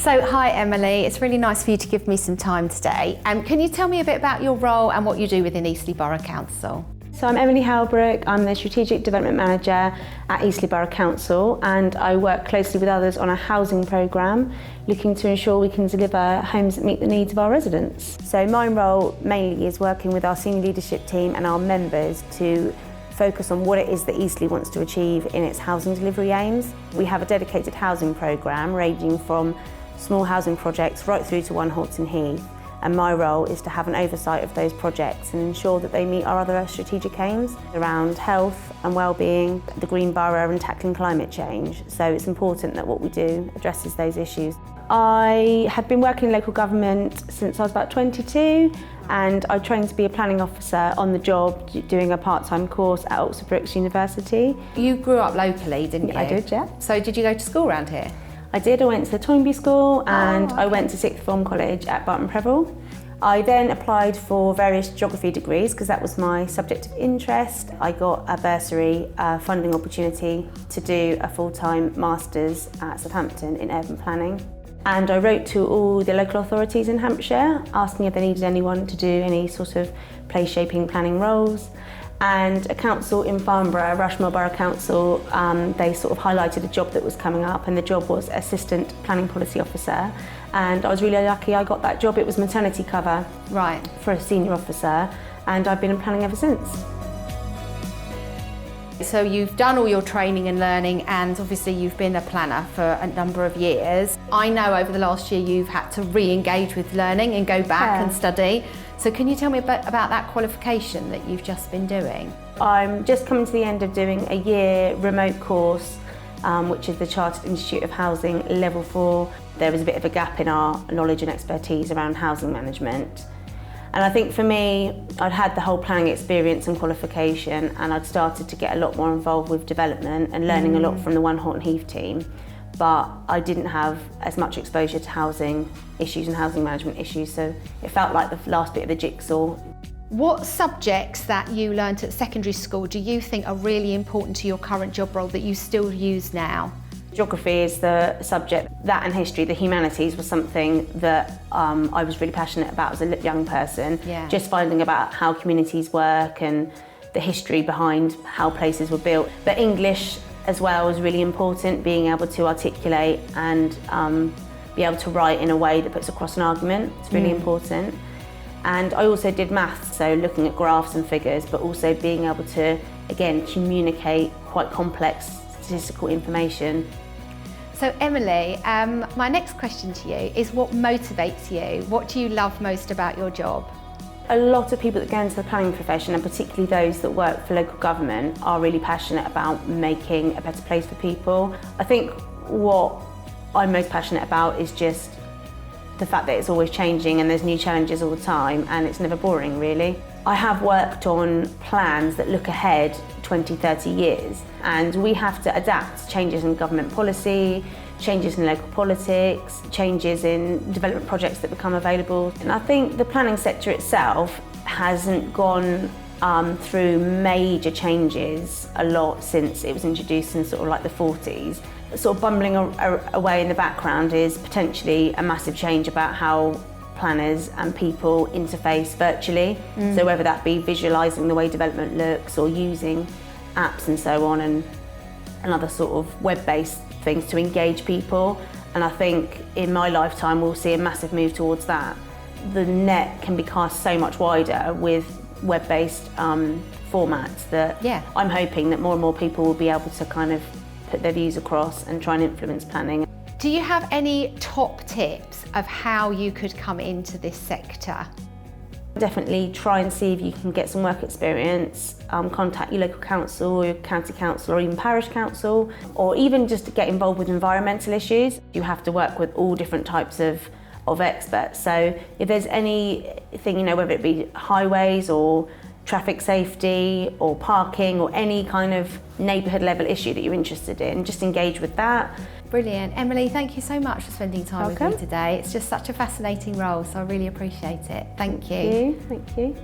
So, hi Emily, it's really nice for you to give me some time today. Can you tell me a bit about your role and what you do within Eastleigh Borough Council? So I'm Emily Howbrook, I'm the Strategic Development Manager at Eastleigh Borough Council, and I work closely with others on a housing programme looking to ensure we can deliver homes that meet the needs of our residents. So my role mainly is working with our senior leadership team and our members to focus on what it is that Eastleigh wants to achieve in its housing delivery aims. We have a dedicated housing programme ranging from small housing projects right through to one Horton Heath. And my role is to have an oversight of those projects and ensure that they meet our other strategic aims around health and well-being, the green borough and tackling climate change. So it's important that what we do addresses those issues. I have been working in local government since I was about 22, and I trained to be a planning officer on the job doing a part-time course at Oxford Brookes University. You grew up locally, didn't you? I did, yeah. So did you go to school around here? I did. I went to the Toynbee School and I went to sixth form college at Barton Preble. I then applied for various geography degrees because that was my subject of interest. I got a bursary funding opportunity to do a full-time master's at Southampton in urban planning. And I wrote to all the local authorities in Hampshire asking if they needed anyone to do any sort of place-shaping planning roles. And a council in Farnborough, Rushmore Borough Council, they sort of highlighted a job that was coming up, and the job was Assistant Planning Policy Officer. And I was really lucky I got that job. It was maternity cover for a senior officer, and I've been in planning ever since. So you've done all your training and learning, and obviously you've been a planner for a number of years. I know over the last year you've had to re-engage with learning and go back and study. So can you tell me about that qualification that you've just been doing? I'm just coming to the end of doing a year remote course, which is the Chartered Institute of Housing Level 4. There was a bit of a gap in our knowledge and expertise around housing management. And I think for me, I'd had the whole planning experience and qualification, and I'd started to get a lot more involved with development and learning a lot from the One Horton Heath team. But I didn't have as much exposure to housing issues and housing management issues, so it felt like the last bit of the jigsaw. What subjects that you learnt at secondary school do you think are really important to your current job role that you still use now? Geography is the subject. That and history, the humanities, was something that I was really passionate about as a young person. Just finding about how communities work and the history behind how places were built. But English as well was really important, being able to articulate and be able to write in a way that puts across an argument. It's really important. And I also did maths, so looking at graphs and figures, but also being able to, again, communicate quite complex statistical information. So Emily, my next question to you is what motivates you? What do you love most about your job? A lot of people that go into the planning profession, and particularly those that work for local government, are really passionate about making a better place for people. I think what I'm most passionate about is just the fact that it's always changing and there's new challenges all the time, and it's never boring really. I have worked on plans that look ahead 20, 30 years, and we have to adapt to changes in government policy, changes in local politics, changes in development projects that become available. And I think the planning sector itself hasn't gone through major changes a lot since it was introduced in sort of like the 40s. Sort of bumbling away in the background is potentially a massive change about how planners and people interface virtually. So whether that be visualising the way development looks or using apps and so on, and other sort of web-based things to engage people. And I think in my lifetime we'll see a massive move towards that. The net can be cast so much wider with web-based formats that I'm hoping that more and more people will be able to kind of put their views across and try and influence planning. Do you have any top tips of how you could come into this sector? Definitely try and see if you can get some work experience. Contact your local council or your county council or even parish council, or even just to get involved with environmental issues. You have to work with all different types of experts. So if there's anything, whether it be highways or traffic safety or parking or any kind of neighbourhood level issue that you're interested in, just engage with that. Brilliant. Emily, thank you so much for spending time with me today. It's just such a fascinating role, so I really appreciate it. Thank you. Thank you.